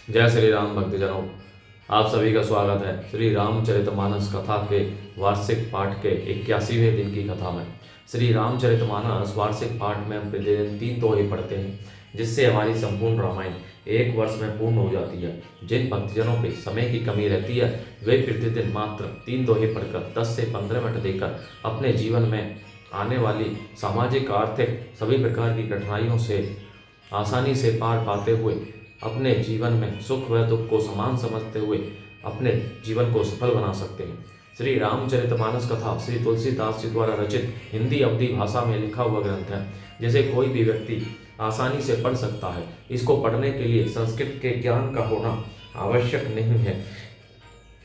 जय श्री राम भक्तजनों, आप सभी का स्वागत है श्री रामचरितमानस कथा के वार्षिक पाठ के 81वें दिन की कथा में। श्री रामचरितमानस वार्षिक पाठ में हम प्रतिदिन 3 दोहे पढ़ते हैं, जिससे हमारी संपूर्ण रामायण एक वर्ष में पूर्ण हो जाती है। जिन भक्तजनों पे समय की कमी रहती है, वे प्रतिदिन मात्र 3 दोहे पढ़कर 10 से 15 मिनट देकर अपने जीवन में आने वाली सामाजिक आर्थिक सभी प्रकार की कठिनाइयों से आसानी से पार पाते हुए अपने जीवन में सुख व दुख को समान समझते हुए अपने जीवन को सफल बना सकते हैं। श्री रामचरितमानस कथा श्री तुलसीदास जी द्वारा रचित हिंदी अवधी भाषा में लिखा हुआ ग्रंथ है, जिसे कोई भी व्यक्ति आसानी से पढ़ सकता है। इसको पढ़ने के लिए संस्कृत के ज्ञान का होना आवश्यक नहीं है।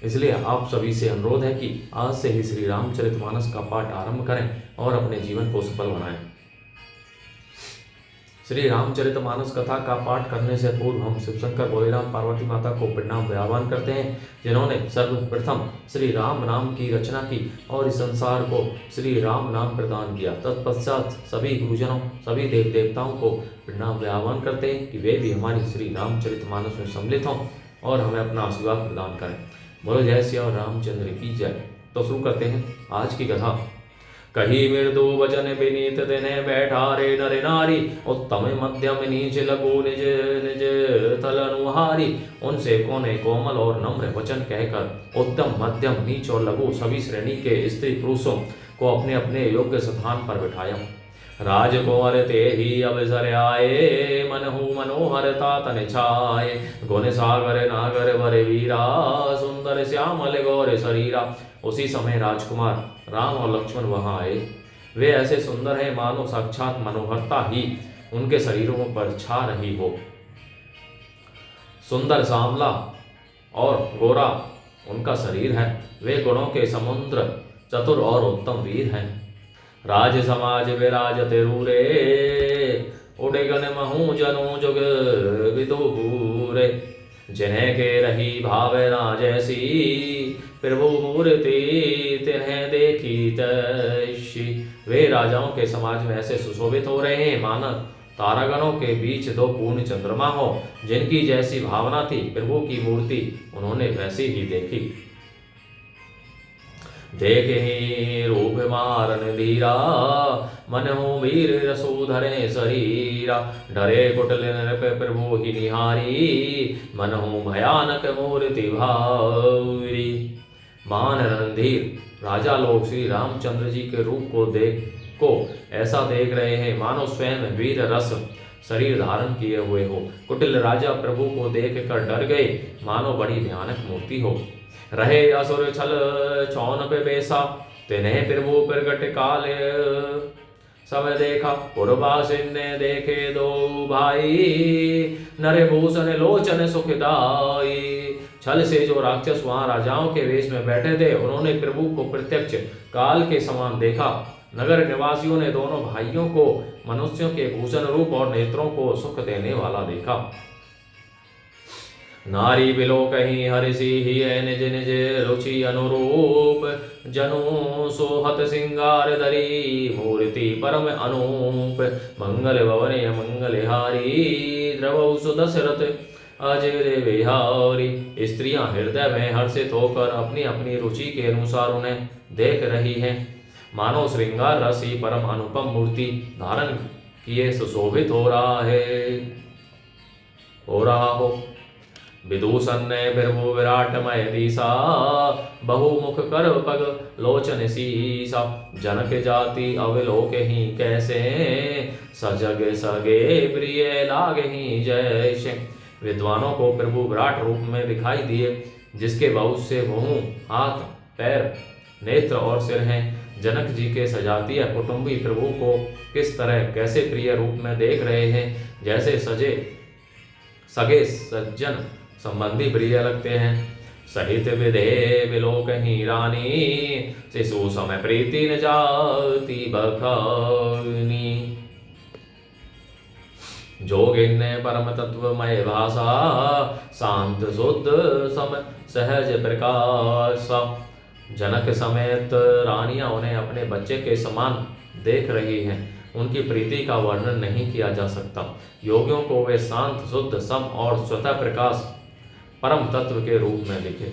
इसलिए आप सभी से अनुरोध है कि आज से ही श्री रामचरितमानस का पाठ आरंभ करें और अपने जीवन को सफल बनाएं। श्री रामचरितमानस कथा का पाठ करने से पूर्व हम शिवशंकर भोलेराम पार्वती माता को प्रणाम आह्वान करते हैं, जिन्होंने सर्वप्रथम श्री राम नाम की रचना की और इस संसार को श्री राम नाम प्रदान किया। तत्पश्चात सभी गुरुजनों, सभी देव देवताओं को प्रणाम आह्वान करते हैं कि वे भी हमारी श्री रामचरितमानस में सम्मिलित हों और हमें अपना आशीर्वाद प्रदान करें। बोलो जय श्री रामचंद्र की जय। तो शुरू करते हैं आज की कथा। कही मृदु वचन विनीत दिने बैठा रे नर नारी, उत्तम मध्यम नीच लघु निज निज तल अनुहारी। उनसे कोने कोमल और नम्र वचन कहकर उत्तम मध्यम नीच और लघु सभी श्रेणी के स्त्री पुरुषों को अपने अपने योग्य स्थान पर बिठाया। राजकुंवर ते ही अवसर आए, मनहु मनोहरता तन छाए। गुण सागर नागर वर वीरा, सुंदर श्यामल गौर शरीरा। उसी समय राजकुमार राम और लक्ष्मण वहां आए। वे ऐसे सुंदर हैं मानो साक्षात मनोहरता ही उनके शरीरों पर छा रही हो। सुंदर सांवला और गोरा उनका शरीर है। वे गुणों के समुद्र, चतुर और उत्तम वीर हैं। राज समाज विराजते रूरे, उड़े गण महू जनु जुग विदुरे। जिन्हें के रही भावना जैसी, प्रभु मूर्ति तिन्हें देखी तैसी। वे राजाओं के समाज में ऐसे सुशोभित हो रहे हैं मानो तारागणों के बीच 2 पूर्ण चंद्रमा हो। जिनकी जैसी भावना थी, प्रभु की मूर्ति उन्होंने वैसी ही देखी। देखे ही रूप मारन धीरा, मन हो वीर रसो धरे शरीरा। डरे कुटिल नृप प्रभु ही निहारी, मन हो भयानक मूर्ति भारी। महान रणधीर राजा लोग श्री रामचंद्र जी के रूप को ऐसा देख रहे हैं मानो स्वयं वीर रस शरीर धारण किए हुए हो। कुटिल राजा प्रभु को देख कर डर गए मानो बड़ी भयानक मूर्ति हो। रहे असुर छल छौन पे बेसा, तिन्हें प्रभु प्रगट काल समय देखा। पुरवासिन ने देखे 2 भाई, नरभूषण लोचन सुखदाई। छल से जो राक्षस वहां राजाओं के वेश में बैठे थे, उन्होंने प्रभु को प्रत्यक्ष काल के समान देखा। नगर निवासियों ने दोनों भाइयों को मनुष्यों के भूषण रूप और नेत्रों को सुख देने वाला देखा। नारी बिलो कहीं हरिषि ही निज निज रुचि अनुरूप। जनु सोहत सिंगार धरी, मूर्ति परम अनूप। मंगल भवने मंगलहारी, द्रवौ सुदशरथ अजय विहारी। स्त्रियां हृदय में हर्षित होकर अपनी अपनी रुचि के अनुसार उन्हें देख रही हैं, मानो श्रृंगार रस ही परम अनुपम मूर्ति धारण किए सुशोभित हो रहा हो। विदूषण ने प्रभु विराटमय दिशा, बहुमुख कर पग लोचन शीसा। जनक जाति अवलोक ही कैसे, सजग सगे प्रिय लागे ही जैसे। विद्वानों को प्रभु विराट रूप में दिखाई दिए, जिसके बहुत से मुंह, हाथ, पैर, नेत्र और सिर हैं। जनक जी के सजातीय कुटुंबी प्रभु को किस तरह कैसे प्रिय रूप में देख रहे हैं, जैसे सगे सज्जन संबंधी प्रिय लगते हैं। सहित विधे विलोक ही रानी, शिशु समय प्रीति न जाति बखानी। जोगिन परम तत्वमय भाषा, शांत शुद्ध सम सहज प्रकाश। जनक समेत रानियां उन्हें अपने बच्चे के समान देख रही हैं। उनकी प्रीति का वर्णन नहीं किया जा सकता। योगियों को वे शांत शुद्ध सम और स्वतः प्रकाश परम तत्व के रूप में दिखे।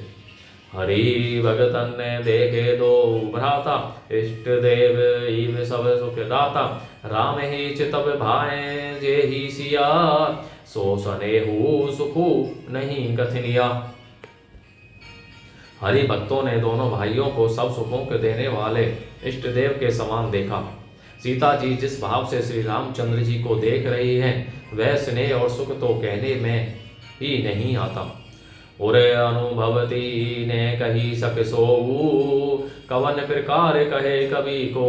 हरि भगतन ने देखे दो भ्राता, इष्ट देव ईव सब सुख दाता। राम ही चितव भाए जे ही सिया, सो सनेहु सुखु नहीं कथनिया। हरि भक्तों ने दोनों भाइयों को सब सुखों के देने वाले इष्ट देव के समान देखा। सीता जी जिस भाव से श्री रामचंद्र जी को देख रही हैं, वह स्नेह और सुख तो कहने में ही नहीं आता। उरे अनुभवती ने कही सक सोऊ, कवन प्रकार कहे कवि को।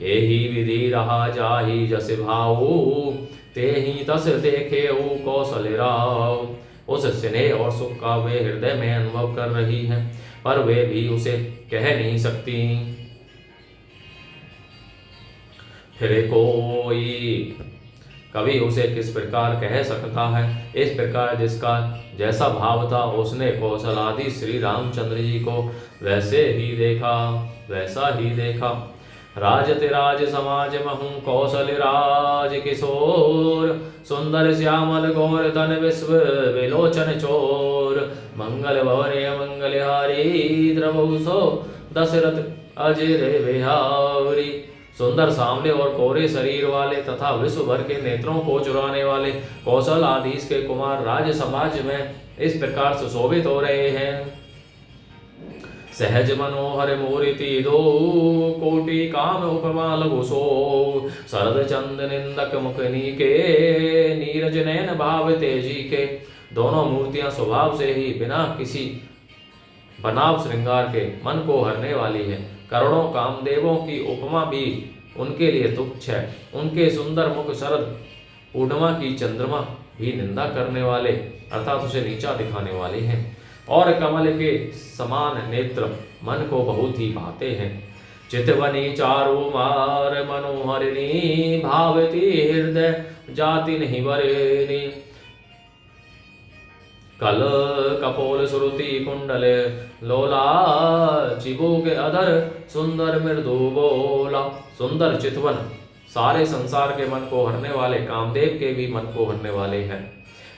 एही विधि रहा जाहि जस भाऊ, ते ही तस देखे कौशल राव। उस स्नेह और सुख का वे हृदय में अनुभव कर रही हैं, पर वे भी उसे कह नहीं सकती। फिर कोई कवि उसे किस प्रकार कह सकता है। इस प्रकार जिसका जैसा भाव था, उसने कौशलादि श्री रामचंद्र जी को वैसे ही देखा, वैसा ही देखा। राजति राज समाज महु कौशल राज किशोर, सुंदर श्यामल गौर धन विश्व विलोचन चोर। मंगल भवरे मंगलहारी, द्रवहु सो दशरथ अजर बिहारी। सुंदर सांवले और कोरे शरीर वाले तथा विश्व भर के नेत्रों को चुराने वाले कौशल आदीश के कुमार राज समाज में इस प्रकार सुशोभित हो रहे हैं। सहज मनोहर मूर्ति दो, कोटि काम उपमा लघु सो। शरद चंद निंदक मुखनी के, नीरज नयन भाव तेजी के। दोनों मूर्तियां स्वभाव से ही बिना किसी बनाव श्रृंगार के मन को हरने वाली है। करोड़ों कामदेवों की उपमा भी उनके लिए तुच्छ है। उनके सुंदर मुख शरद पूर्णिमा की चंद्रमा भी निंदा करने वाले अर्थात उसे नीचा दिखाने वाले हैं, और कमल के समान नेत्र मन को बहुत ही भाते हैं। चितवनी चारु मार मनोहरिणी, भावती हृदय जाति नहीं बरेनी। कल कपोल श्रुति कुंडल लोला, चिबू के अधर सुंदर मृदु बोला। सुंदर चितवन सारे संसार के मन को हरने वाले, कामदेव के भी मन को हरने वाले हैं।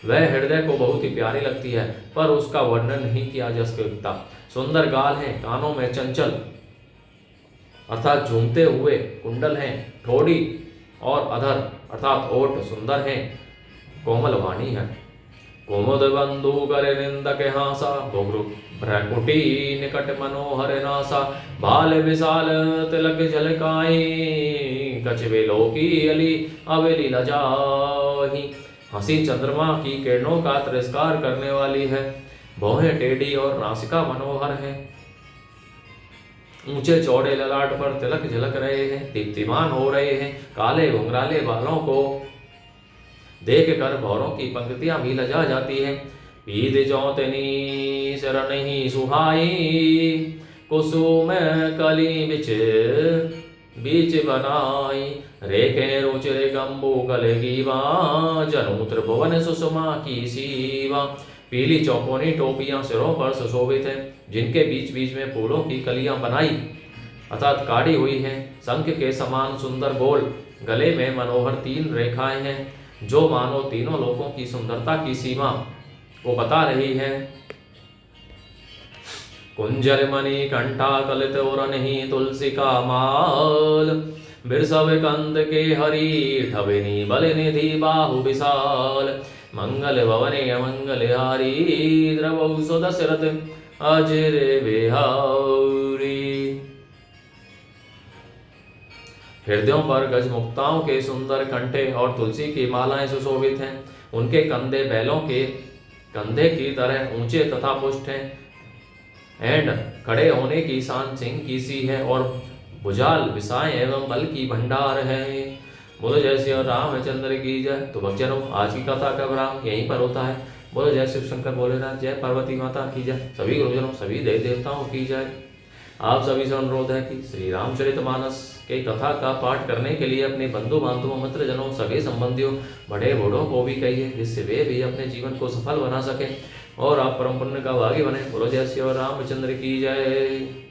वह हृदय को बहुत ही प्यारी लगती है, पर उसका वर्णन नहीं किया जा सकता। सुंदर गाल हैं, कानों में चंचल अर्थात झूमते हुए कुंडल हैं, ठोड़ी और अधर अर्थात ओठ सुंदर हैं, कोमल वाणी है। कुमुद बंधु करे निंदक हासा, भ्रकुटी निकट मनोहर नासा। बाल विशाल तिलक झलकाई, कछवे लोकी अली अवेली लजाही। हंसी चंद्रमा की किरणों का तिरस्कार करने वाली है। भौहें टेढ़ी और नासिका मनोहर है। ऊंचे चौड़े ललाट पर तिलक झलक रहे हैं, दीप्तिमान हो रहे हैं। काले घुंघराले बालों को देख कर भौरों की पंक्तियां भी लजा जाती है। पीद चौतनी शरण ही सुहाई, कुसुम कली बिच बीच बनाई। रेखे रुचिर गंबू गले गीवा, जनु त्रिभुवन सुषमा की सीवा। पीली चौकोनी टोपियां सिरों पर सुशोभित हैं, जिनके बीच बीच में फूलों की कलियां बनाई अर्थात काढ़ी हुई हैं। शंख के समान सुंदर गोल गले में मनोहर 3 रेखाएं हैं, जो मानो तीनों लोकों की सुंदरता की सीमा को बता रही है। कुंजर मणि कंठा कलित और नहीं तुलसी का माल, बिरसव कंद के हरि ठबिनी बल निधि बाहु विशाल। मंगल भवने अमंगल हारी, द्रवहु सो दशरथ अजर बिहारी। हृदयों पर गजमुक्ताओं के सुंदर कंठे और तुलसी की मालाएं सुशोभित हैं। उनके कंधे बैलों के कंधे की तरह ऊंचे तथा पुष्ट हैं। एंड खड़े होने की शान सिंह की सी है, और भुजाल विसाएं एवं बल की भंडार है। बोलो जय श्री रामचंद्र की जय। तो भक्तजनों, आज की कथा का विराम यहीं पर होता है। बोलो जय शिव शंकर भोलेनाथ, जय पार्वती माता की जय। सभी गुरुजनों, सभी देवी देवताओं की जय। आप सभी से अनुरोध है कि श्री रामचरितमानस के कथा का पाठ करने के लिए अपने बंधु बांधवों, मित्रजनों, सगे संबंधियों, बड़े बूढ़ों को भी कहिए, जिससे वे भी अपने जीवन को सफल बना सके और आप परम पुण्य का भागी बने। बोलो जय श्री रामचंद्र की जय।